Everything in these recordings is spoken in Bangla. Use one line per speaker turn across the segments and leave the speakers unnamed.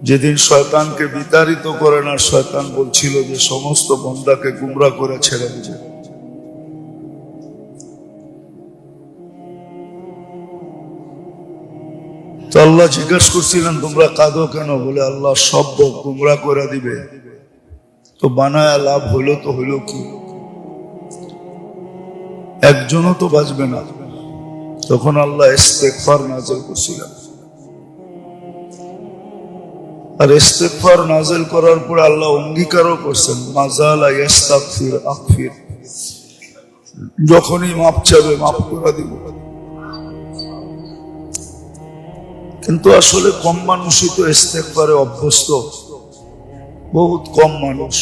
যেদিন শয়তানকে বিতাড়িত করেন আর শয়তান বলছিল যে সমস্ত বান্দাকে গুমরা করে ছেড়ে দিবে, তো আল্লাহ জিজ্ঞাসা করছিলেন তোমরা কাঁদো কেন? বলে আল্লাহ সব গুমরা করে দিবে, তো বানায় লাভ হইলো তো হইলো কি, একজনও তো বাঁচবে না। তখন আল্লাহ ইস্তেগফার নাযিল করছিলেন, আর ইস্তেগফার নাযিল করার পর আল্লাহ অঙ্গীকারও করছেন মাযালা ইস্তাগফির আগফির, যখনই মাপ চাবে মাফ করে দিব। কিন্তু আসলে কম মানুষই তো ইস্তেগফারে অভ্যস্ত, বহুত কম মানুষ,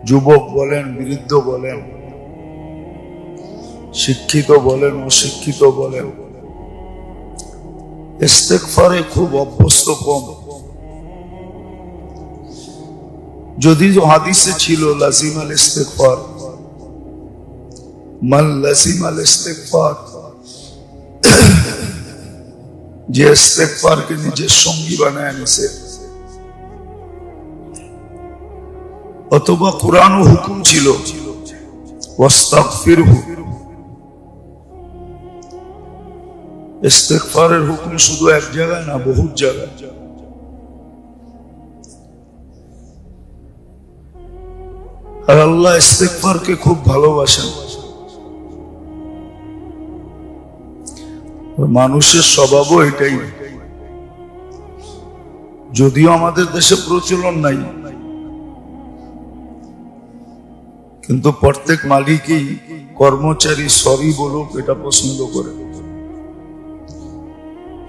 যুবক বলেন বৃদ্ধ বলেন, শিক্ষিত বলেন অশিক্ষিত বলেন, ইস্তেগফারে খুব অভ্যস্ত কম। যদি হাদিসে ছিল লাজিমাল ইস্তেগফার, মান লাজিমাল ইস্তেগফার, যে ইস্তেগফারকে নিজের সঙ্গী বানায় নিছে, অথবা কোরআন ও হুকুম ছিল ওয়াস্তাগফিরহু, ইস্তেগফারের হুকুম শুধু এক জায়গায় না, বহুত জায়গায়। আর আল্লাহ ইস্তেগফারকে খুব ভালোবাসেন। মানুষের স্বভাবও এটাই, যদিও আমাদের দেশে প্রচলন নাই, কিন্তু প্রত্যেক মালিকই কর্মচারী সরি বলুক এটা পছন্দ করে,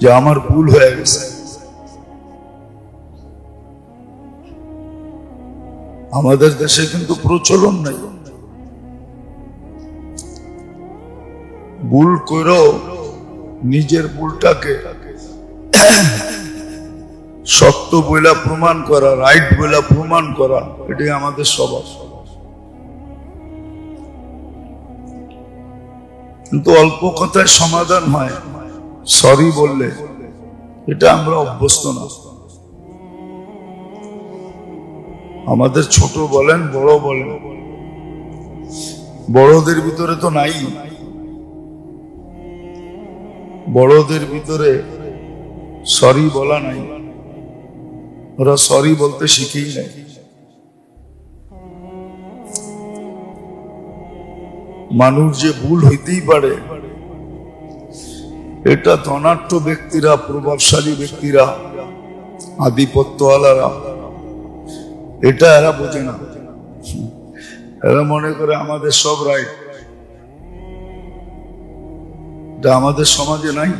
যে আমার ভুল হয়ে গেছে। আমাদের দেশে কিন্তু প্রচলন নাই, ভুল করেও নিজের ভুলটাকে সত্য বইলা প্রমাণ করা, রাইট বইলা প্রমাণ করা, এটাই আমাদের স্বভাব। কিন্তু অল্প কথায় সমাধান হয় সরি বললে, এটা আমরা অভ্যস্ত না। আমাদের ছোট বলেন বড় বলেন, বড়দের ভিতরে তো নাই, বড়দের ভিতরে সরি বলা নাই, ওরা সরি বলতে শিখেই নাই। মানুষ যে ভুল হইতেই পারে, এটা ধনাঢ্য ব্যক্তিরা, প্রভাবশালী ব্যক্তিরা, আধিপত্যওয়ালারা, এটা এরা বোঝে না। এরা মনে করে আমাদের সব রাইট, এটা আমাদের সমাজে নাই।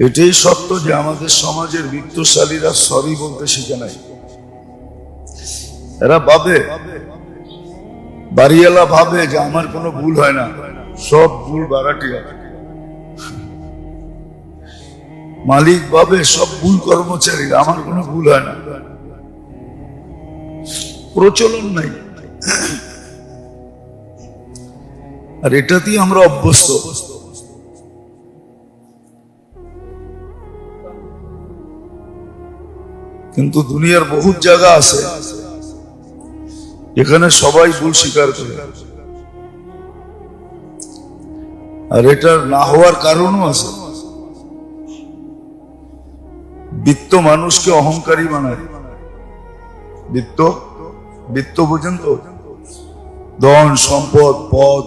এটাই সত্য যে আমাদের সমাজের বিত্তশালীরা সরি বলতে শিখে নাই। এরা ভাবে, বাড়িওয়ালা ভাবে যে আমার কোনো ভুল হয় না, সব ভুল বাড়াটিয়া। মালিক ভাবে সব ভুল কর্মচারী, আমার কোনো ভুল হয় না। প্রচলন নাই, আর এটাতেই আমরা অভ্যস্ত। কিন্তু দুনিয়ার বহুত জায়গা আছে এখানে সবাই ভুল স্বীকার করে, আর এটার না হওয়ার কারণও আছে। বিত্ত মানুষকে অহংকারী বানায়। বিত্ত বোঝেন তো, ধন সম্পদ, পদ,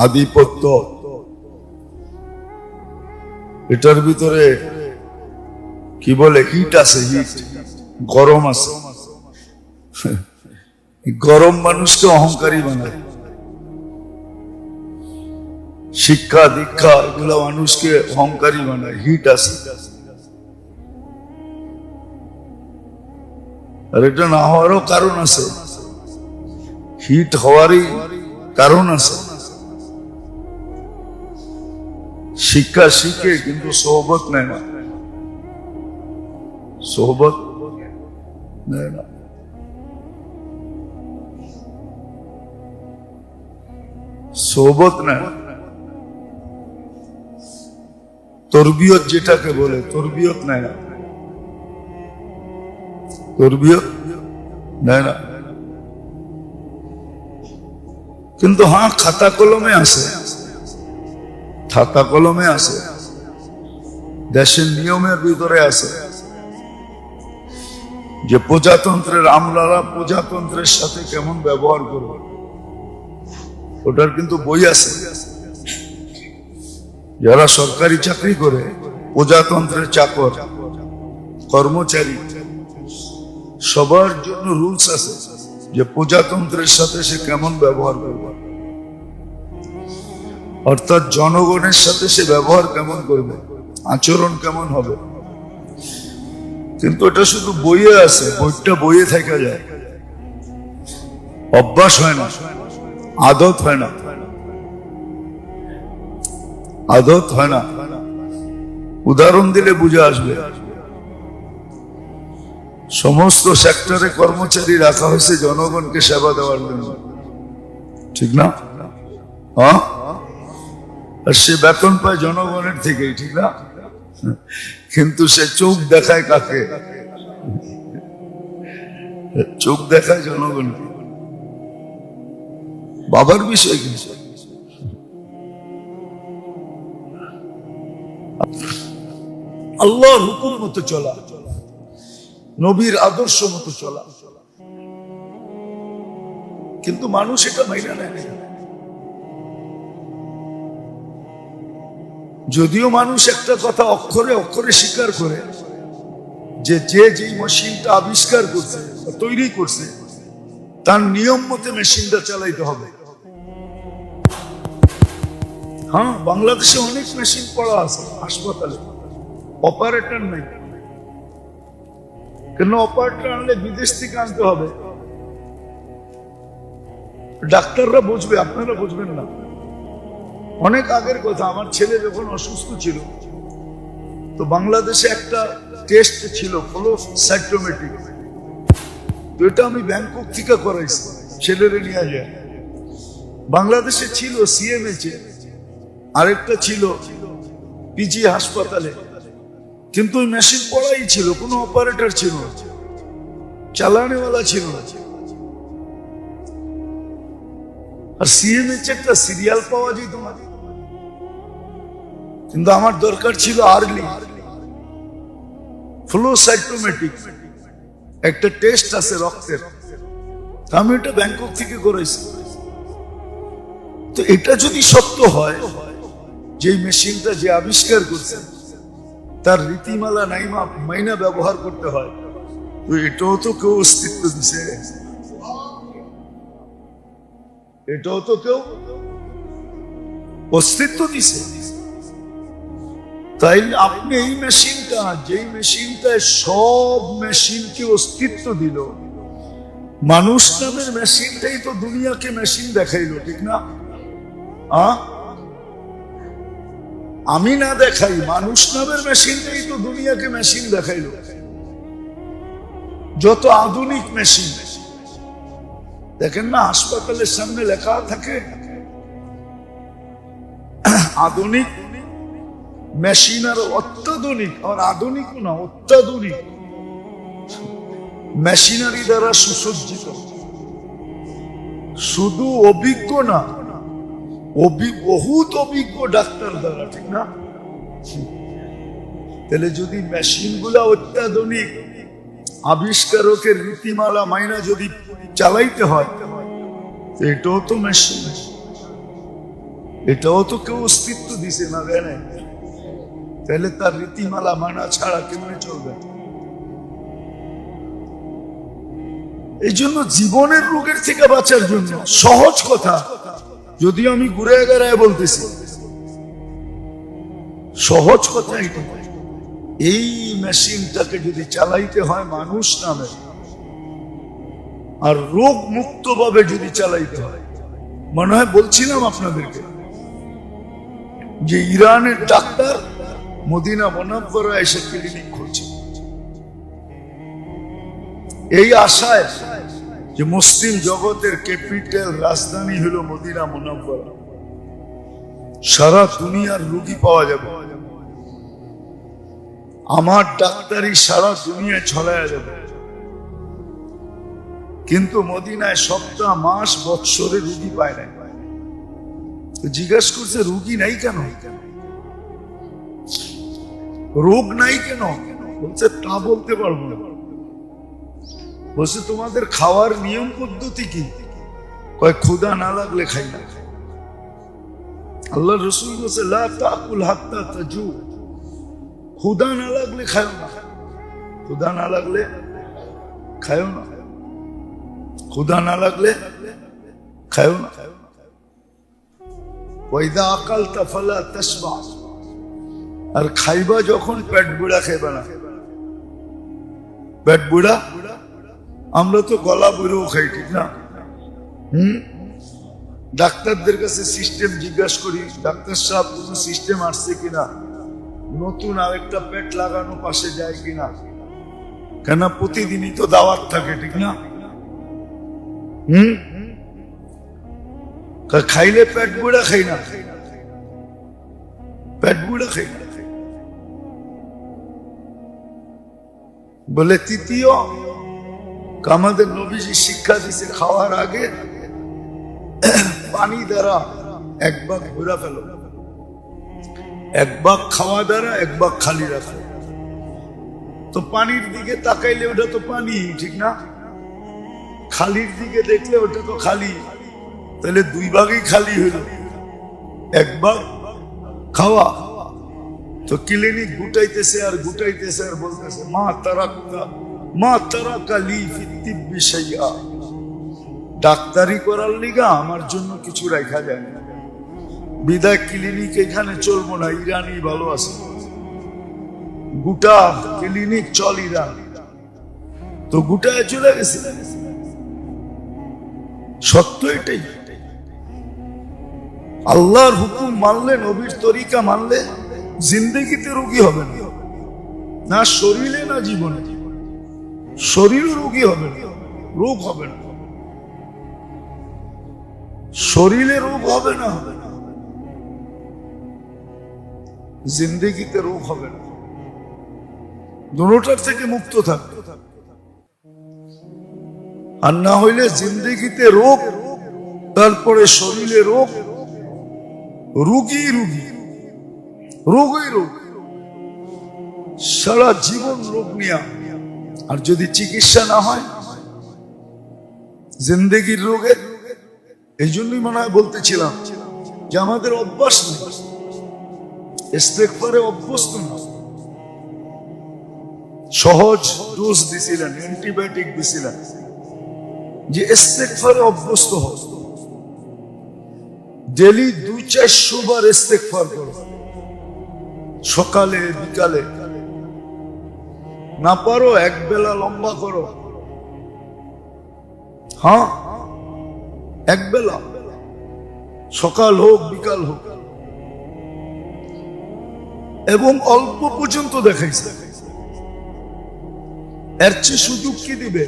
আধিপত্য, এটার ভিতরে কি বলে হিট আছে, হিট, গরম আছে। গরম মানুষকে অহংকারী বানায়। শিক্ষা দীক্ষা এগুলো মানুষকে অহংকারী বানায়, হিট আছে। আর এটা না হওয়ারও কারণ আছে, হিট হওয়ারই কারণ আছে। শিক্ষা শিখে কিন্তু সোহবত নেয় না, সোহবত নেয় না। সোহবত নেয়। তরবিয়ত যেটাকে বলে, তরবিয়ত নেয় না, তরবিয়ত নেয় না। কিন্তু হ্যাঁ, খাতা কলমে আছে, খাতা কলমে আছে, দেশের নিয়মের ভিতরে আছে যে প্রজাতন্ত্রের আমলারা প্রজাতন্ত্রের সাথে কেমন ব্যবহার করবে, ওটার কিন্তু বই আছে। যারা সরকারি চাকরি করে, প্রজাতন্ত্রের চাকর কর্মচারী, সবার জন্য রুলস আছে যে প্রজাতন্ত্রের সাথে সে কেমন ব্যবহার করবে, অর্থাৎ জনগণের সাথে সে ব্যবহার কেমন করবে, আচরণ কেমন হবে। কিন্তু এটা শুধু বইয়ে আছে, বইটা বইয়ে থেকে যায়, অভ্যাস হয় না, আদত হয় না, আদত হয় না। উদাহরণ দিলে বুঝে আসবে। সমস্ত সেক্টরে কর্মচারী রাখা হয়েছে জনগণকে সেবা দেওয়ার জন্য, ঠিক না? হ্যাঁ, আর সে বেতন পায় জনগণের থেকেই, ঠিক না? কিন্তু সে চোখ দেখায় কাকে? চোখ দেখায় জনগণকে। বাবার বিষয় কিন্তু আল্লাহর হুকুম মতো চলা, নবীর আদর্শ মতো চলা, কিন্তু মানুষ এটা মাইনা নেয় না। যদিও মানুষ একটা কথা অক্ষরে অক্ষরে স্বীকার করে যে যেই মেশিনটা আবিষ্কার করছে, তৈরি করছে, তার নিয়ম মতে মেশিনটা চালাইতে হবে। হ্যাঁ, বাংলাদেশে অনেক মেশিন পড়া আছে হাসপাতালে, অপারেটর নাই। কেন? অপারেটর আনলে বিদেশ থেকে আনতে হবে। ডাক্তাররা বুঝবে, আপনারা বুঝবেন না। অনেক আগের কথা, আমার ছেলে যখন অসুস্থ ছিল, তো বাংলাদেশে একটা টেস্ট ছিল ফ্লো সাইটোমেট্রিক, তো এটা আমি ব্যাংকক থেকে করাইছি, ছেলেরে নিয়ে যায়। বাংলাদেশে ছিল সিএমএইচ, আরেকটা ছিল পিজি হাসপাতালে, কিন্তু ওই মেশিন পড়াই ছিল, কোনো অপারেটর ছিল না, চালানেওয়ালা ছিল না। আর সিএমএইচ একটা সিরিয়াল পাওয়া যেত না, কিন্তু আমার দরকার ছিল আর্লি ফ্লো সাইটোমেট্রিক, একটা টেস্ট আছে রক্তের, আমি এটা ব্যাংকক থেকে করেছি। তো এটা যদি সত্য হয়, যে মেশিনটা যে আবিষ্কার করছে তার রীতিমালা নাইমা মাইনা ব্যবহার করতে হয়, তো এটাও তো কেউ অস্তিত্ব দিছে, এটাও তো কেউ অস্তিত্ব দিছে। তাই আপনি এই মেশিনটা, যেই মেশিনটায় সব মেশিনকে অস্তিত্ব দিল, মানুষ নামের মেশিনটাই তো দুনিয়াকে মেশিন দেখাইলো, ঠিক না? আমি না দেখাই, মানুষ নামের মেশিনটাই তো দুনিয়াকে মেশিন দেখাইলো। যত আধুনিক মেশিন দেখেন না, হাসপাতালের সামনে লেখা থাকে আধুনিক মেশিন, আর অত্যাধুনিক, আর আধুনিক না, অত্যাধুনিক মেশিনারি দ্বারা সুসজ্জিত। শুধু অভিজ্ঞ না, বহুত অভিজ্ঞ ডাক্তার দ্বারা, ঠিক না? তাহলে যদি মেশিন গুলা অত্যাধুনিক, আবিষ্কারকের রীতিমালা মাইনা যদি চালাইতে হয়, এটাও তো মেশিন, এটাও তো কেউ অস্তিত্ব দিছে না, দেয় না। তাহলে তার রীতিমালা মানা ছাড়া কেমনে চলবে? এই জন্য জীবনের রোগের থেকে বাঁচার জন্য সহজ কথা, যদিও আমি ঘুরে গেড়ায় বলতেছি, সহজ কথা এটা, এই মেশিনটাকে যদি চালাইতে হয় মানুষ নামে, আর রোগ মুক্ত ভাবে যদি চালাইতে হয়, মনে হয় বলছিলাম আপনাদেরকে যে ইরানের ডাক্তার মদিনা মুনাওয়ারা এসে ক্লিনিক খুলছে, এই আশায় যে মুসলিম জগতের ক্যাপিটাল, রাজধানী হলো মদিনা মুনাওয়ারা, সারা দুনিয়ার রোগী পাওয়া যাবে। আমার ডাক্তারি সারা দুনিয়ায় ছড়ায় যাবে, কিন্তু মদিনায় সপ্তাহ মাস বৎসরে রুগী পায় না। জিজ্ঞাসা করছে রুগী নাই কেন, রোগ নাই কেন? বলছে তা বলতে পারবো না। বলছে তোমাদের খাওয়ার নিয়ম পদ্ধতি কি? কয় ক্ষুধা না লাগলে খাই না। আল্লাহ রসুল বলছে লা তাকুল হাত্তা তাজু, ক্ষুধা না লাগলে খাও না, ক্ষুধা না লাগলে খাও না, ক্ষুধা না লাগলে খাও না। ওয়াইদা আকালতা ফালা তাশবা, আর খাইবা যখন পেট বুড়া খাইবা না। পেট বুড়া আমরা তো গলা বুড়েও খাই, ঠিক না? ডাক্তারদের কাছে সিস্টেম জিজ্ঞাসা করি, ডাক্তার সাহেব কোন সিস্টেম আসছে কিনা, নতুন আরেকটা পেট লাগানো পাশে যায় কিনা, কেন প্রতিদিনই তো দাওয়াত থাকে, ঠিক না? খাইলে পেট বুড়া খাই না, পেট বুড়া খাই না। বলে তৃতীয়, আমাদের নবীজি শিক্ষা দিছে খাওয়ার আগে পানি দ্বারা এক ভাগ ঘোরা ফেলো, এক ভাগ খাওয়া দ্বারা এক ভাগ খালি রাখো। তো পানির দিকে তাকাইলে ওটা তো পানি, ঠিক না? খালির দিকে দেখলে ওটা তো খালি, তাহলে দুই ভাগই খালি হইল, এক ভাগ খাওয়া। তো ক্লিনিক গুটাইতেছে আর গুটাইতেছে আর বলতেছে মা তারাকা লি ফি তিব্বি শাইআ, ডাক্তারি করার লিগা আমার জন্য কিছু রাখা যায় না, বিদায় ক্লিনিক এখানে চলবো না, ইরানি ভালো আছে, গোটা ক্লিনিক চল ইরান। তো গোটায় চলে গেছে। সত্য এটাই, আল্লাহর হুকুম মানলে, নবীর তরিকা মানলে জিন্দেগিতে রোগী হবে না, না শরীরে না জীবনে। শরীরও রোগী হবে না, রোগ হবে না, শরীরে রোগ হবে না, জিন্দেগিতে রোগ হবে না, দুটোটার থেকে মুক্ত থাকবে। আর না হইলে জিন্দেগিতে রোগ, তারপরে শরীরে রোগ, রোগী রোগী, রোগই রোগ, সারা জীবন রোগ নিয়া। আর যদি চিকিৎসা না হয় জিন্দেগির রোগের, এই জন্যই মনে হয় বলতেছিলাম যে আমাদের অভ্যাস নেই, ইস্তেগফারে অভ্যস্ত না। সহজ ডোজ দিছিলেন, অ্যান্টিবায়োটিক দিছিলেন, যে ইস্তেগফারে অভ্যস্ত হও, ডেলি 200-400 বার ইস্তেগফার করো, সকালে বিকালে, না পারো এক বেলা লম্বা করো, হ্যাঁ এক বেলা, সকাল হোক বিকাল হোক, এবং অল্প পর্যন্ত দেখাইছে। এর চেয়ে সুযোগ কি দিবে?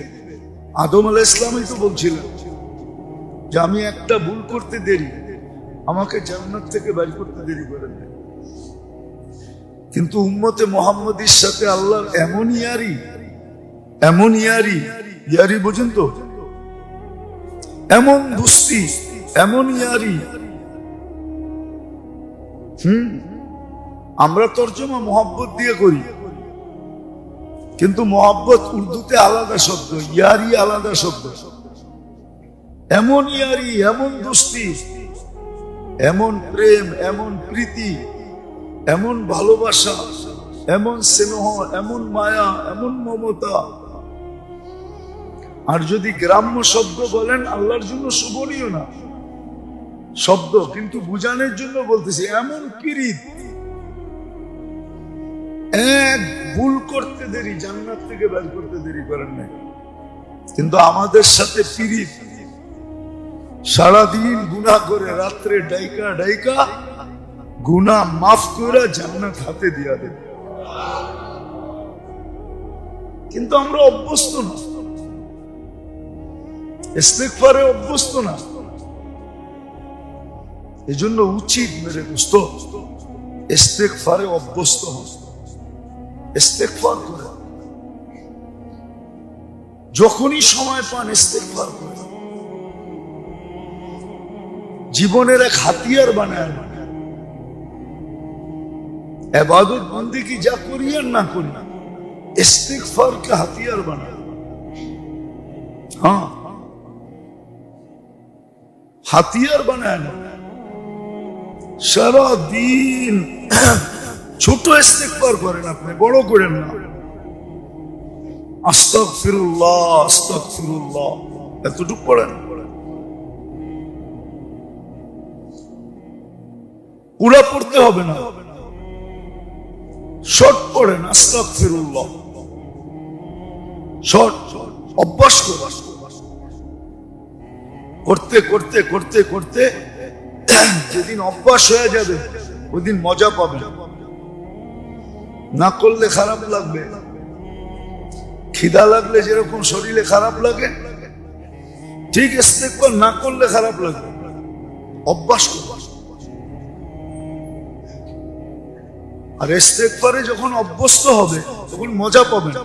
আদম আলাইহিস সালামই তো বলছিলেন যে আমি একটা ভুল করতে দেরি, আমাকে জান্নাত থেকে বের করতে দেরি করে দেয়। কিন্তু উম্মতে মুহাম্মাদীর সাথে আল্লাহর এমন ইয়ারি, এমন ইয়ারি, ইয়ারি বুঝেন তো, এমন দুস্তি, এমন ইয়ারি। আমরা তর্জমা মোহাব্বত দিয়ে করি, কিন্তু মোহাব্বত উর্দুতে আলাদা শব্দ, ইয়ারি আলাদা শব্দ। এমন ইয়ারি, এমন দুস্তি, এমন প্রেম, এমন প্রীতি, এমন ভালোবাসা, এমন স্নেহ, এমন মায়া, এমন মমতা। আর যদি গ্রাম্য শব্দ বলেন, আল্লাহর জন্য শোভনীয় না শব্দ, কিন্তু বুঝানোর জন্য বলতেছি, এমন পীড়িত, এক ভুল করতে দেরি জান্নাত থেকে বের করতে দেরি করেন নাই। কিন্তু আমাদের সাথে পীড়িত, সারাদিন গুনাহ করে, রাত্রে ডাইকা ডাইকা গুনাহ মাফ করে জান্নাত হাতে দিয়া দেন। কিন্তু আমরা অভ্যস্ত না, ইস্তেগফারে অভ্যস্ত না। এজন্য উচিত মেরে দোস্ত, ইস্তেগফারে অভ্যস্ত হন। ইস্তেগফার করেন, যখনই সময় পান ইস্তেগফার করেন। জীবনের এক হাতিয়ার বানায়। ইবাদত বন্দেগী যা করি আর না করি, ইস্তেগফারকে হাতিয়ার বানায়। হ্যাঁ, হাতিয়ার বানায় না। সারা দিন ছোট ইস্তেগফার করেন, আপনি বড় করেন না। আস্তাগফিরুল্লাহ আস্তাগফিরুল্লাহ এতটুকু পড়েন, পুরা পড়তে হবে না, শর্ট পড়েন। আস্তাগফিরুল্লাহ শর্ট, অভ্যাস করতে করতে করতে করতে যেদিন অভ্যাস হয়ে যাবে ওইদিন মজা পাবেন। না করলে খারাপ লাগবে। খিদা লাগলে যেরকম শরীরে খারাপ লাগে, ঠিক ইস্তেগফার না করলে খারাপ লাগবে। অভ্যাস করুন। আর ইস্তেগফারে যখন অভ্যস্ত হবে তখন মজা পাবেন,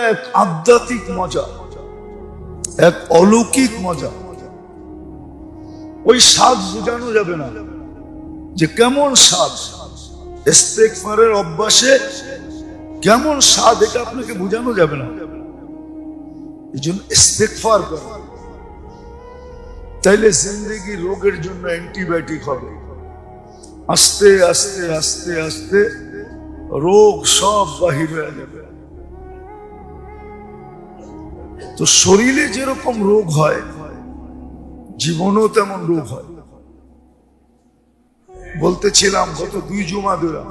এক আধ্যাত্মিক মজা, এক অলৌকিক মজা। ওই স্বাদ বোঝানো যাবে না যে কেমন স্বাদ। ইস্তেগফারের অভ্যাসে কেমন স্বাদ এটা আপনাকে বোঝানো যাবে না। এই জন্য ইস্তেগফার করুন, তাইলে জিন্দেগি রোগের জন্য অ্যান্টিবায়োটিক হবে। আস্তে আস্তে আস্তে আস্তে রোগ সব বাহির হয়ে যাবে। তো শরীরে যেরকম রোগ হয়, জীবনেও তেমন রোগ হয়। বলতেছিলাম গত 2 জুমা ধরে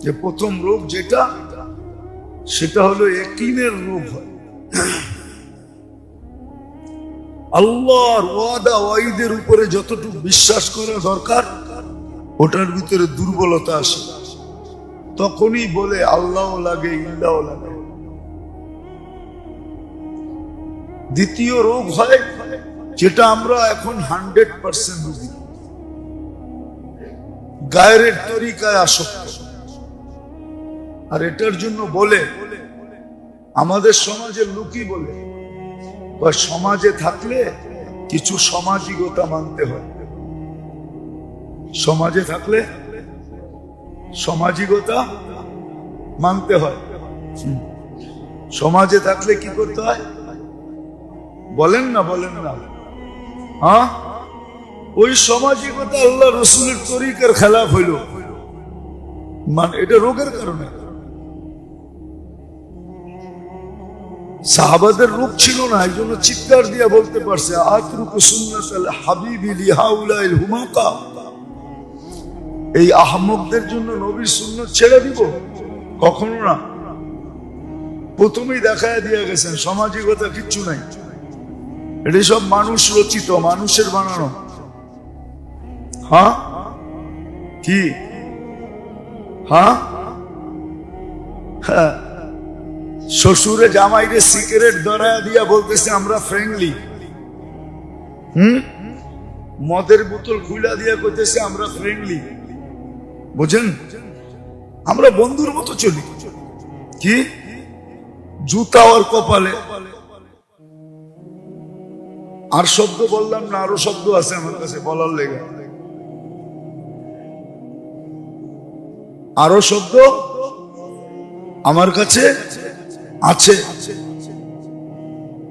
যে প্রথম রোগ যেটা, সেটা হলো ইয়াকিনের রোগ হয়। আল্লাহর ওয়াদা ওয়াইদের উপরে যতটুকু বিশ্বাস করা দরকার, ওটার ভিতরে দুর্বলতা আসে। তখনই বলে আল্লাহ লাগে ইল্লাহ লাগে। দ্বিতীয় রোগ হয় যেটা আমরা এখন 100% বুঝি, গায়ের তরিকায় আসক্ত। আর এটার জন্য বলে আমাদের সমাজের লোকই বলে, সমাজে থাকলে কিছু সামাজিকতা মানতে হয়। সমাজে থাকলে সামাজিকতা মানতে হয়। সমাজে থাকলে কি করতে হয় বলেন না, বলেন না। হ্যাঁ, ওই সামাজিকতা আল্লাহ রসুলের তরিকার খেলাফ হইল, মানে এটা রোগের কারণে। সাহাবাদের রোগ ছিল না, এই জন্য চিৎকার দিয়া বলতে পারছে আতরুকু সুন্নাতাল হাবিবি লিহাউলাইল হুমাকা। এই আহমকদের জন্য নবীর সুন্নাত ছেড়ে দিব? কখনো না। প্রথমেই দেখায় দিয়ে গেছেন সামাজিকতা কিচ্ছু নাই, এটা সব মানুষ রচিত, মানুষের বানানো। হ্যাঁ কি? হ্যাঁ, শ্বশুরে জামাইরে সিগারেট ধরায় দিয়া বলতেছে আমরা ফ্রেন্ডলি। মদের বোতল খুলা দিয়া কইতেছে আমরা ফ্রেন্ডলি। বুঝেন, আমরা বন্ধুর মতো চলি। কি জুতা ওর কপালে। আর শব্দ বললাম না, আরো শব্দ আছে আমার কাছে বলার লেগে। আরো শব্দ আমার কাছে আছে।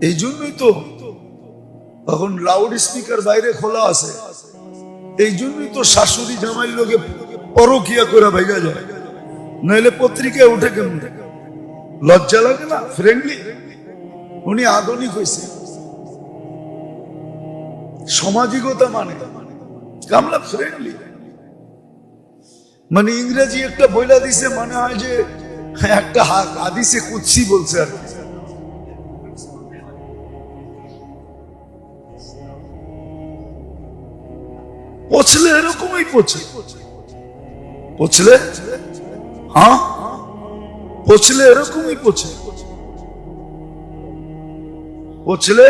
এই জন্যই তো তখন লাউড স্পিকার বাইরে খোলা আছে। এই জন্যই তো শাশুড়ি জামাইয়ের লোকে পরকিয়া করে ভাইগা যায়, নাইলে পত্রিকায় উঠে কেমন। লজ্জা লাগে না? ফ্রেন্ডলি, উনি আধুনিক হয়েছে। সামাজিকতা মানে আমরা ফ্রেন্ডলি, মানে ইংরেজি একটা বইলা দিছে, মনে হয় যে একটা হাদিসে কুদসি বলছে আর কি। পছলে এরকমই পছে, পছলে হ্যাঁ, পছলে এরকমই পছে, পছলে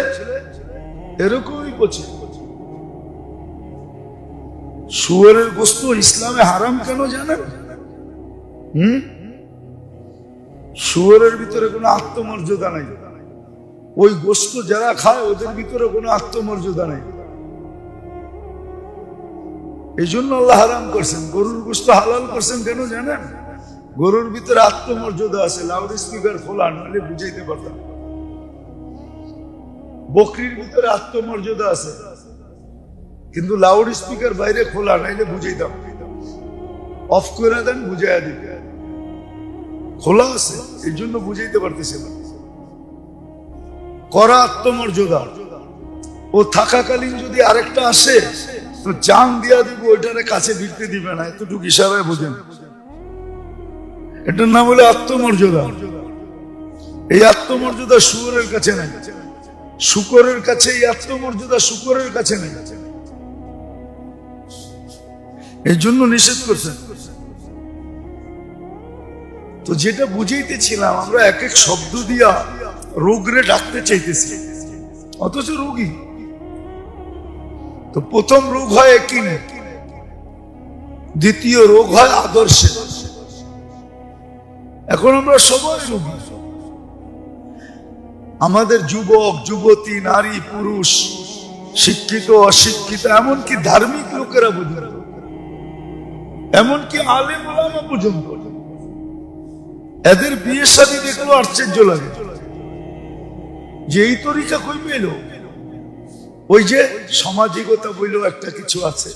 এরকমই পছে। শুয়োরের গোস্ত ইসলামে হারাম কেন জানেন? শুয়োরের ভিতরে কোনো আত্মমর্যাদা নাই, ওই গোশত যারা খায় ওদের ভিতরে কোনো আত্মমর্যাদা নাই। এই জন্য আল্লাহ হারাম করছেন। গরুর গোশত হালাল করছেন কেন জানেন? গরুর ভিতরে আত্মমর্যাদা আছে, লাউড স্পিকার খোলা নাহলে বুঝাইতে পারতাম। বকরির ভিতরে আত্মমর্যাদা আছে, কিন্তু লাউড স্পিকার বাইরে খোলা নাইলে বুঝাইতাম। অফ করে দেন, বুঝাইয়া দিবে। খোলা আছে এই জন্য বুঝাইতে পারতেছে না। করা আত্মমর্যাদা। ও থাকাকালীন যদি আরেকটা আসে তো জান দিয়া দিব, ওইটারে কাছে ভিড়তে দিবে না, এতটুকু ইশারায় বোঝেন। এটার নাম হলো আত্মমর্যাদা। এই আত্মমর্যাদা শুকরের কাছে নাই, শুকরের কাছে এই আত্মমর্যাদা শুকরের কাছে নেই। এই জন্য নিষেধ করছেন। তো যেটা বুঝাইতেছিলাম, আমরা এক এক শব্দ দিয়া রোগরে ডাকতে চাইতেছি, অথচ রোগী। তো প্রথম রোগ হয় একই নেই, দ্বিতীয় রোগ হয় আদর্শে। এখন আমরা সবাই রোগী। আমাদের যুবক যুবতী, নারী পুরুষ, শিক্ষিত অশিক্ষিত, এমনকি ধার্মিক লোকেরা পর্যন্ত, এমনকি আলেম ওলামা পর্যন্ত, এদের বিয়ে শাদী দেখলো আশ্চর্য লাগে যে এই তরিকা কই পেল। ওই যে সামাজিকতা বইলেও একটা কিছু আছে।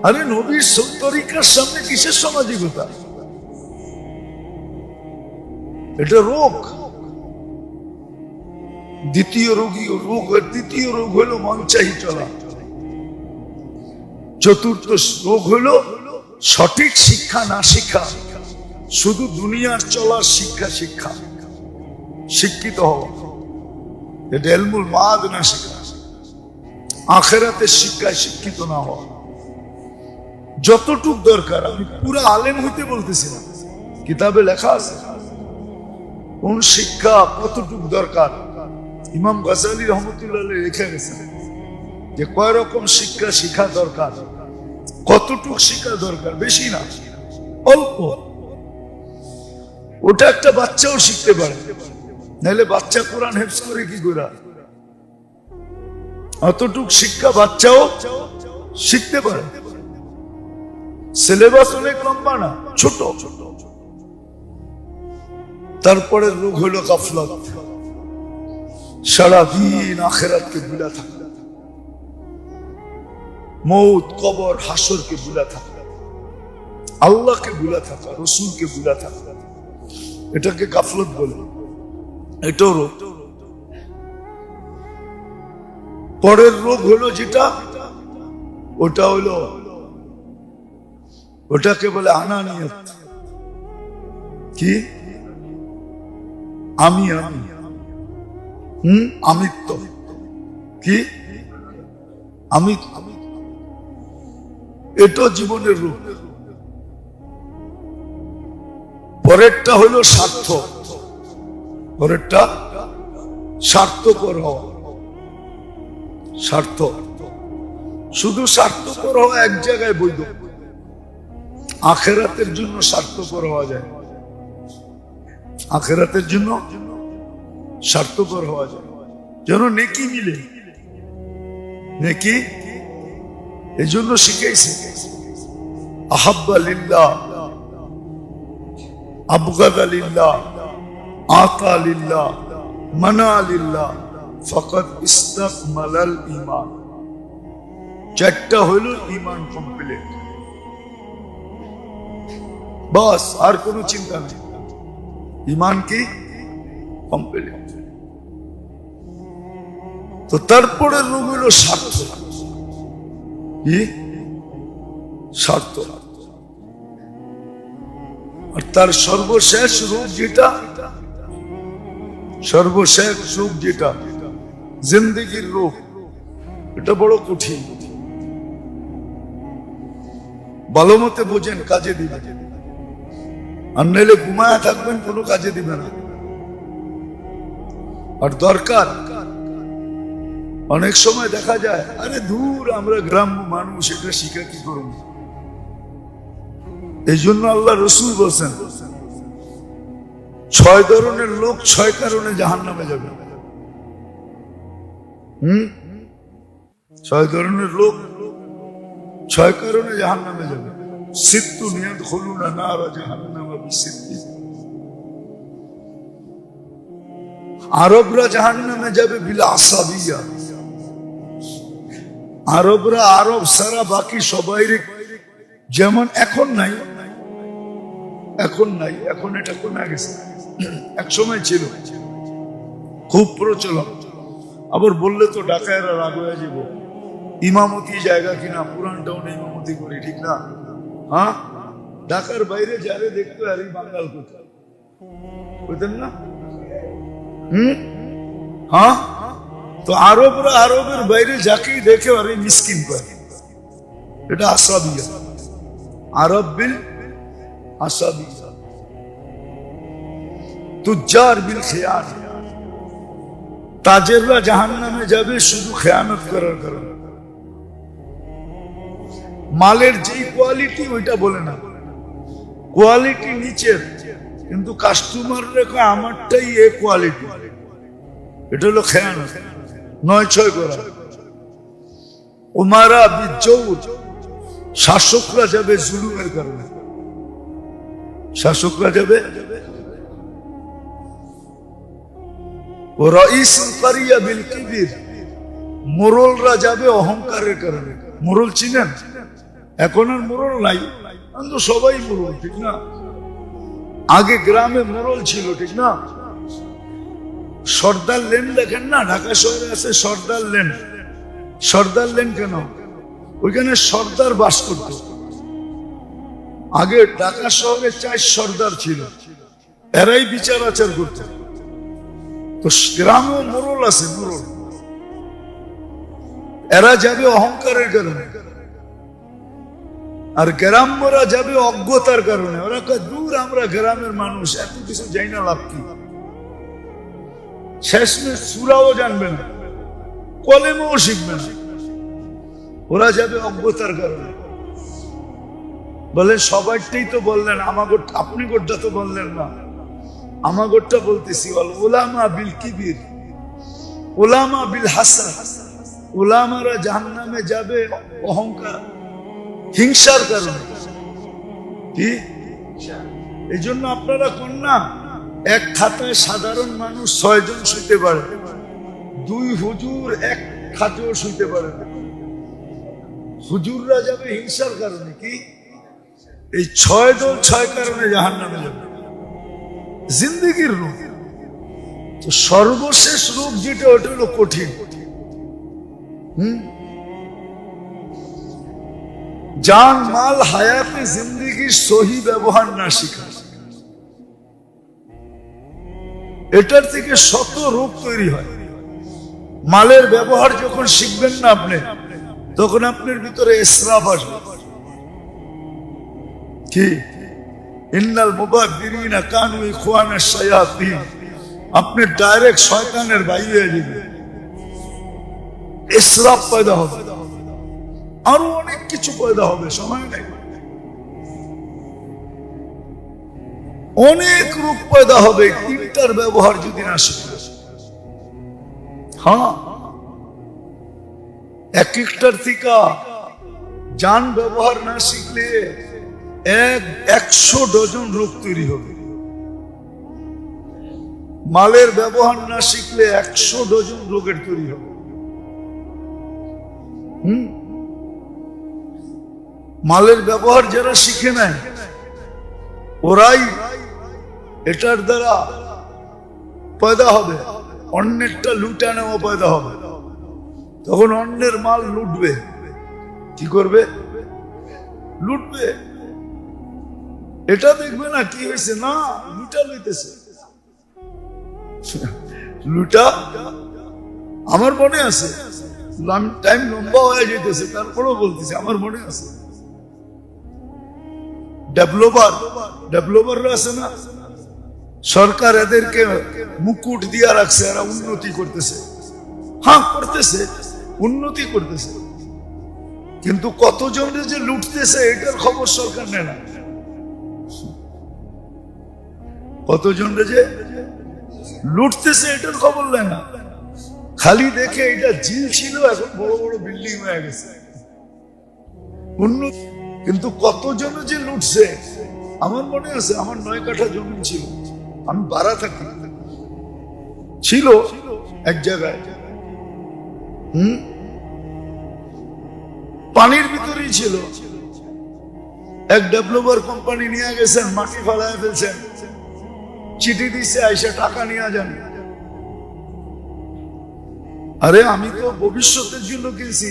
আরে নবীর তরিকার সামনে কিসের সামাজিকতা? এটা রোগ। দ্বিতীয় রোগ হলো মন চাহি চলা। চতুর্থ রোগ হলো সঠিক শিক্ষা না শিক্ষা, শুধু দুনিয়ার চলার শিক্ষা শিক্ষিত হওয়া। এটা ইলমুল মাদ না শিক্ষা, আখিরাতের শিক্ষায় শিক্ষিত না হওয়া। যতটুক দরকার, আমি পুরো আলেম হইতে বলতেছি না, কিতাবে লেখা আছে কোন শিক্ষা কতটুক দরকার। ইমাম গাজালি রহমতুল্লাহ লিখে গেছেন যে কয় রকম শিক্ষা শিক্ষা দরকার, কতটুক শিক্ষা দরকার, বেশি না, অল্প। ওটা একটা বাচ্চাও শিখতে পারে, নাহলে বাচ্চা কোরআন হেফজ করে কি করে? অতটুক শিক্ষা বাচ্চাও শিখতে পারে। সিলেবাস অনেক লম্বা না, ছোট। তারপরে রোগ হলো গাফলত, সারাদিন আখিরাতকে ভুলা থাকা, মৌত কবর হাসরকে ভুলা থাকা, আল্লাহকে ভুলা থাকা, রসুলকে ভুলা থাকা, এটাকে গাফলত বলে। এটাও রোগ। পরের রোগ হলো যেটা, ওটা হলো, ওটাকে বলে আনানিয়ত। কি? আমি আমিত্ব। কি? আমি। এটা জীবনের রূপ। পরেরটা হলো স্বার্থ। পরেরটা স্বার্থপর হওয়া। স্বার্থ, শুধু স্বার্থপর হওয়া এক জায়গায় বৈধ। আখিরাতের জন্য স্বার্থপর হওয়া যায়, আখিরাতের জন্য স্বার্থপর হওয়া যায়, যেন নেকি মিলে। নেকি এই জন্য শিখাইছে, আহাব্বা লিল্লাহ, আবগাদা লিল্লাহ, আতা লিল্লাহ, মানা লিল্লাহ, ফাকাদ ইস্তাকমালাল ঈমান। চারটা হইল ঈমান কমপ্লিট। বাস, আর কোনো চিন্তা নেই। ঈমান কি? কমপ্লিট। তো তারপরে রোগ হইল স্বার্থ। কি? স্বার্থ। আর তার সর্বশেষ রোগ যেটা, সর্বশেষ রোগ যেটা জিন্দেগির রোগ, এটা বড় কঠিন। ভালো মতে বোঝেন, কাজে দিবে। আর নাইলে ঘুমায়া থাকবেন, কোনো কাজে দিবে না। আর দরকার, অনেক সময় দেখা যায়, আরে দূর, আমরা গ্রাম্য মানুষ, এটা শিখা কি করব? এই জন্য আল্লাহ রসুল বলছেন 6 ধরনের লোক 6 কারণে জাহান্নামে যাবে। 6 ধরনের লোক 6 কারণে জাহান্নামে যাবে। সিত্তু ইয়াদখুলুনা নারা জাহান্নামা বিসিত্তি। আরবরা জাহান্নামে যাবে বিল আসাবিয়া। আরবরা আরব সারা বাকি সবাই যেমন এখন নাই, এখন এটা কমে গেছে। এক সময় ছিল খুব প্রচলন। আবার বললে তো ঢাকায়রা রাগ হয়ে যাব, ইমামতি জায়গা কিনা পুরান টাউনে ইমামতি করি, ঠিক না? হ্যাঁ, ঢাকার বাইরে যারে দেখতে আর এই বাঙ্গাল কোথায় বুঝতেন না? হ্যাঁ, তো আরবরা আরবের বাইরে যাকেই দেখে আর এই মিসকিন করে। এটা আসাবিয়া, আরব বিল আসাবিয়া। তুজ্জার বিল খেয়ান, তাজেররা জাহান্নামে যাবে শুধু খেয়ানত করার কারণে। মালের যেই কোয়ালিটি ওইটা বলে না, কোয়ালিটি নিচের, কিন্তু কাস্টমার রেখা আমারটাই এ কোয়ালিটি। এটা হলো খেয়ানত, 9-6 করা। উমারা বিজৌর, শাসকরা যাবে জুলুমের কারণে। শাসকরা যাবে। ও রাইসুল কারিয়া বিল কিবির, মোরলরা যাবে অহংকারের কারণে। মোরল চিনেন? এখন আর মোরল নাই, কিন্তু সবাই মোরল, ঠিক না? আগে গ্রামে মোরল ছিল, ঠিক না? সর্দার লেন দেখেন না, ঢাকা শহরে আছে সর্দার লেন। সর্দার লেন কেন? ওইখানে সর্দার বাস করত। আগে ঢাকা শহরে 4 সর্দার ছিল, এরাই বিচার আচার করত। তো গ্রামেও মোরল আছে, মোরল। এরা যাবে অহংকারের কারণে, আর গ্রাম্যরা যাবে অজ্ঞতার কারণে। ওরা কয় দূর, আমরা গ্রামের মানুষ, এত কিছু জানি না, লাভ কি? শেষমেশ সূরাও জানবে না, কলেমাও শিখবে না। ওরা যাবে অজ্ঞতার কারণে। বলে সবাইটাই তো বললেন, আপনি গোটটা তো বললেন না, আমাগোটটা বলতেছি। উলামা বিল কিবির, উলামা বিল হাসাদ। উলামারা জাহান্নামে যাবে অহংকার, হিংসার কারণে। কি এই জন্য আপনারা কোন না, এক খাতায় সাধারণ মানুষ 6 জন শুইতে পারে, 2 হুজুর এক খাটেও শুইতে পারে না। হুজুররা যাবে হিংসার কারণে। কি এই 6 দল 6 কারণে জাহান্নামে যাবে। জিন্দেগির রূপ, তো সর্বশেষ রূপ যেটা, ওটা হলো কঠিন। জান মাল হায়াতে জিন্দেগির সহি ব্যবহার না শিখা, এটার থেকে শত রূপ তৈরি হয়। মালের ব্যবহার যখন শিখবেন না আপনি, তখন আপনার ভিতরে ইসরাফ আসবে। কি ইন্নাল মুবাদদিরিনা কানু ইখওয়ানাশ শায়াতিন, আপনি ডাইরেক্ট শয়তানের ভাই হয়ে যাবেন। ইসরাফ পয়দা হবে, আরো অনেক কিছু পয়দা হবে, সময় নেই। অনেক রূপ পয়দা হবে, 3টার ব্যবহার যদি না শিখে। হ্যাঁ, এক একটার থেকে জান ব্যবহার না শিখলে 100 ডজন রূপ তৈরি হবে। মালের ব্যবহার না শিখলে 100 ডজন রোগের তৈরি হবে। মালের ব্যবহার যারা শিখে নেয়, ওরাই এটার দ্বারা পয়দা হবে। অন্যেরটা লুটা নেওয়া পয়দা হবে, তখন অন্যের মাল লুটবে। কি করবে? লুটবে। এটা দেখবে না কি হয়েছে, না লুটা লইতেছে। লুটা আমার মনে আছে, টাইম লম্বা হয়ে যেতেছে, তারপরেও বলতেছে আমার মনে আছে। ডেভেলপাররা আছে না, সরকার এদেরকে মুকুট দিয়া রাখছে, এরা উন্নতি করতেছে। হ্যাঁ করতেছে, উন্নতি করতেছে, কিন্তু কতজনের যে লুটতেছে এটার খবর সরকার নেয় না। কতজন যে লুটতেছে এটার খবর নেয় না, খালি দেখে এটা ঝিল ছিল এখন বড় বড় বিল্ডিং হয়ে গেছে উন্নত। কিন্তু কতজন যে লুটছে, আমার মনে আছে আমার 9 কাঠা জমি ছিল, আমি বাড়া থাকি, ছিল এক জায়গায় পানির ভিতরেই ছিল। এক ডেভেলপার কোম্পানি নিয়ে গেছেন, মাটি ফালায় ফেলছেন, চিঠি দিচ্ছে আইসা টাকা নিয়ে যান। আরে আমি তো ভবিষ্যতের জন্য কিনছি,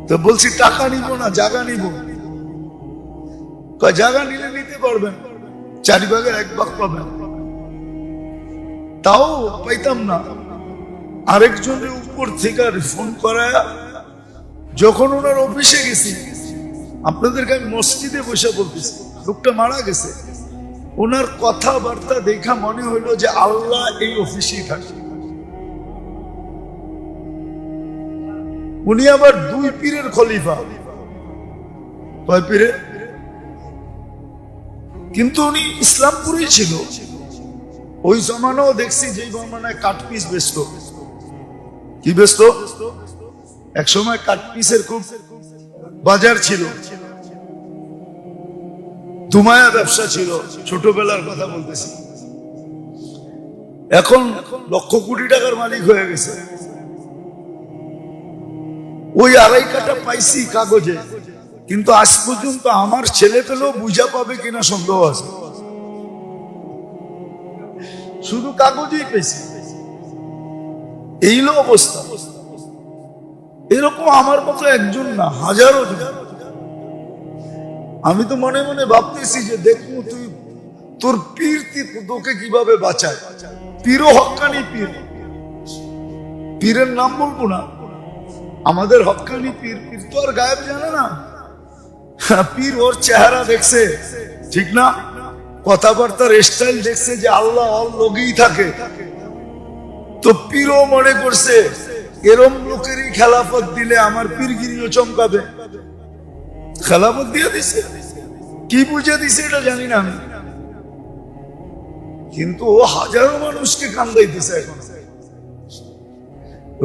তো বলছি টাকা নিব না, জায়গা নিব। জায়গা নিলে নিতে পারবেন, 4 ভাগের 1 ভাগ পাবেন। তাও পাইতাম না। আরেকজনের উপর থেকে ফোন করায় যখন ওনার অফিসে গেছি, আপনাদেরকে আমি মসজিদে বসে বলতেছি, লোকটা মারা গেছে, ওনার কথাবার্তা দেখা মনে হইলো যে আল্লাহ এই অফিসেই থাকে। উনি আবার 2 পীরের খলিফা। কয় পীরের? কিন্তু উনি ইসলামপুরেই ছিল। ওই জমানাও দেখছি যে জমানায় কাঠপিস বেচত। কি বেচত? এক সময় কাঠপিসের খুব বাজার ছিল, তুমায়া ব্যবসা ছিল, ছোটবেলার কথা বলতেছি। এখন লক্ষ কোটি টাকার মালিক হয়ে গেছে। ওই 2.5 কাঠা পাইছি কাগজে, কিন্তু আজ পর্যন্ত আমার ছেলে পেলেও বুঝা পাবে কিনা সন্দেহ আছে। শুধু কাগজেই পেয়েছি, এই হলো অবস্থা। এরকম আমার মতো একজন না, হাজারো জন। আমি তো মনে মনে ভাবতেছি যে দেখবো তুই তোর পীর তোকে কিভাবে বাঁচায়। পীরও হক্কানি পীর, পীরের নাম বলবো না, আমাদের হক্কানি পীর। পীর তো আর গায়েব জানে না, পীর ওর চেহারা দেখছে, ঠিক না? কথাবার্তার স্টাইল দেখছে যে আল্লাহ লগেই থাকে। তো পীরও মনে করছে এরম লোকেরই খেলাফত দিলে আমার পীরগিরিও চমকাবে, খেলাফত দিয়ে দিছে। কি বুঝে দিছে এটা জানি না আমি, কিন্তু ও হাজারো মানুষকে কান্দাইতেছে এখন।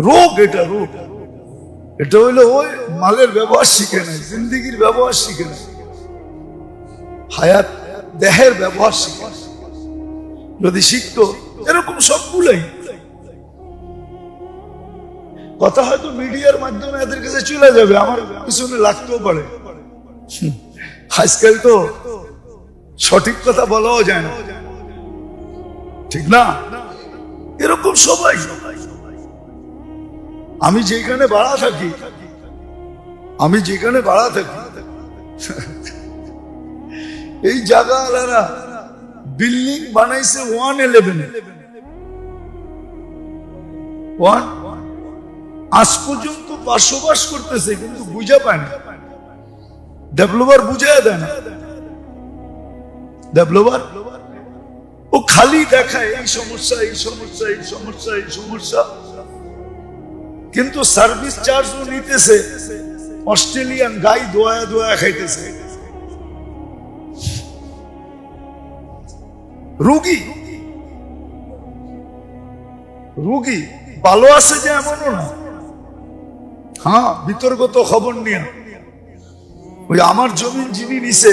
রোগ, এটা রোগ। এটা হইলো ওই মালের ব্যবহার শিখে নাই, জিন্দিগির ব্যবহার শিখে নাই, হায়াত দেহের ব্যবহার শিখে। যদি শিখতো এরকম সবগুলোই কথা হয়তো মিডিয়ার মাধ্যমে এদের কাছে চলে যাবে, আমার পিছনে লাগতেও পারে। আজকাল তো সঠিক কথা বলাও যায় না, ঠিক না? এরকম সবাই। আমি যেখানে ভাড়া থাকি, এই জায়গা আলারা বিল্ডিং বানাইছে 111 আজ পর্যন্ত বসবাস করতেছে, কিন্তু বুঝা পায় না। ডেভেলপার বুঝায় দেয় না। ডেভেলপার ও খালি দেখায় এই সমস্যা, এই সমস্যা, এই সমস্যা, এই সমস্যা, কিন্তু সার্ভিস চার্জও নিতেছে অস্ট্রেলিয়ান গাই দোয়া দোয়া খাইতেছে। রোগী রোগী ভালো আছে যে এমনও না। হ্যাঁ, বিতর্কত খবর নিয়ে ওই আমার জমিন যিনি নিছে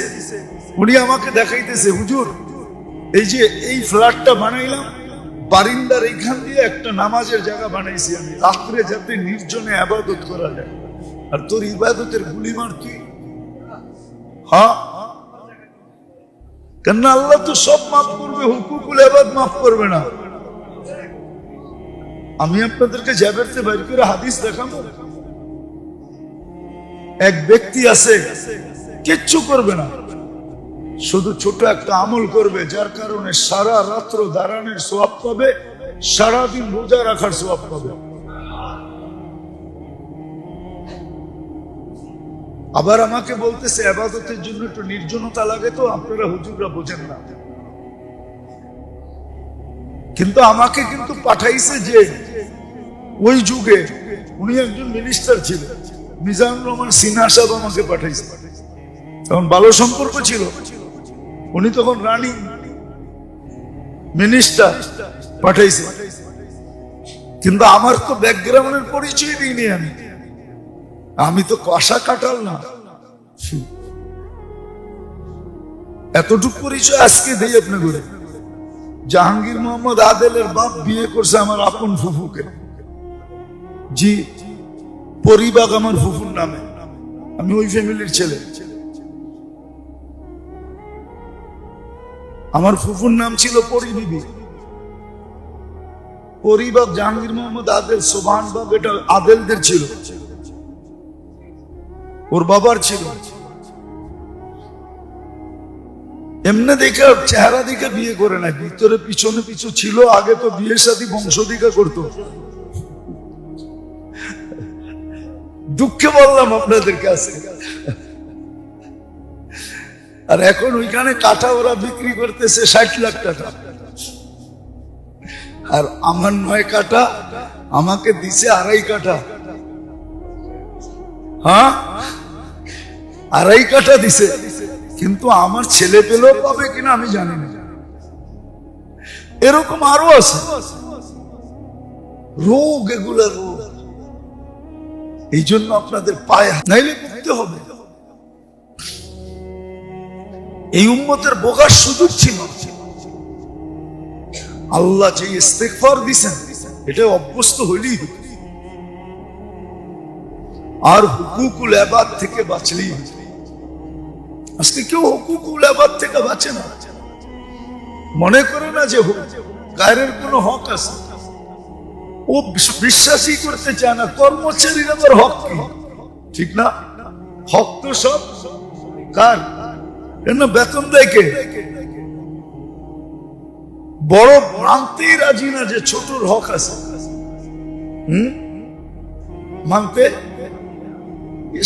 উনি আমাকে দেখাইতেছে, হুজুর এই যে এই ফ্ল্যাটটা বানাইলাম, বারিন্দার এইখান দিয়ে একটা নামাজের জায়গা বানাইছি আমি, রাত্রে যাতে নির্জনে ইবাদত করা যায়। আর তোর ইবাদতের গুলি মার তুই? হ্যাঁ, কেন? আল্লাহ তো সব মাফ করবে, হুকুকুল ইবাদ মাফ করবে না। আমি আপনাদেরকে জাবেরতে বাইর করে হাদিস দেখাবো। এক ব্যক্তি আছে কিচ্ছু করবে না, শুধু ছোট একটা আমল করবে, যার কারণে সারা রাত্র দাঁড়ানোর সওয়াব পাবে, সারাদিন রোজা রাখার সওয়াব পাবে। আবার আমাকে বলতেছে ইবাদতের জন্য একটু নির্জনতা লাগে, তো আপনারা হুজুররা বোঝেন না। কিন্তু আমাকে কিন্তু পাঠাইছে যে ওই যুগে উনি একজন মিনিস্টার ছিলেন, মিজানুর রহমান সিনহা সাহেব আমাকে পাঠাইছে। তখন ভালো সম্পর্ক ছিল, উনি তখন রানিং মিনিস্টার পাঠাইছে, কিন্তু আমার তো ব্যাকগ্রাউন্ডের পরিচয় দিইনি। আমি তো কষা কাটাল না, এতটুকু পরিচয় আজকে দেই আপনাকে। জাহাঙ্গীর মোহাম্মদ আদেলের বাপ বিয়ে করছে আমার আপন ফুফুকে। জি, পরিবাগ আমার ফুফুর নামে, আমি ওই ফ্যামিলির ছেলে। আমার ফুফুর নাম ছিল পরিবিবি। পরিবাগ জাহাঙ্গীর মোহাম্মদ আদেল, সোবানবাগ এটা আদেলদের ছিল, ওর বাবার ছিল। এমনি দেখে চেহারা দেখে বিয়ে করে না, ভিতরে পিছনে পিছু ছিল। আগে তো বিয়ের সাথে বংশোধিকা করতো। দুঃখে বললাম আপনাদের কাছে। আর এখন ওইখানে কাঠা ওরা বিক্রি করতেছে 60 লাখ টাকা, আর আমার 9 কাঠা আমাকে দিছে 2.5 কাঠা। হ্যাঁ, 2.5 কাঠা দিছে, কিন্তু আমার ছেলে পেলেও পাবে কিনা আমি জানি না। এরকম আরো আছে রোগ, এগুলা রোগ। এই জন্য আপনাদের পায়ে নাইলে করতে হবে। এই উম্মতের বোকার সুযোগ ছিল। আল্লাহ যে ইস্তেগফার দিছেন এটা অভ্যস্ত হইলেই হতো, আর হুকুকুল ইবাদ থেকে বাঁচলেই হতো। আজকে কেউ হুকুকুল ইবাদ থেকে বাঁচে না, মনে করে না যে গায়ের কোনো হক আছে। ও বিশ্বাসই করতে চায় না কর্মচারীর আবার হক কি, ঠিক না? হক তো সব কার, বেতন দেয় কে? বড় মানতেই রাজি না যে ছোটর হক আছে। মানতে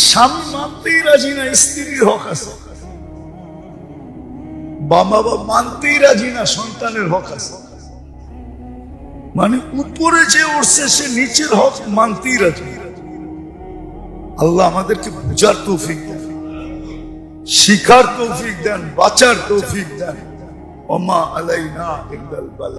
স্বামী মানতেই রাজি না স্ত্রীর হক আছে। বাবা মানতেই রাজি না সন্তানের হক আছে। মানে উপরে যে উঠছে সে নিচের হক মানতেই রাজি। আল্লাহ আমাদেরকে বুঝার তৌফিক দেন, শিখার তৌফিক দেন, বাঁচার তৌফিক দেন। ওমা আলাইনা ইল্লাল বালাগ।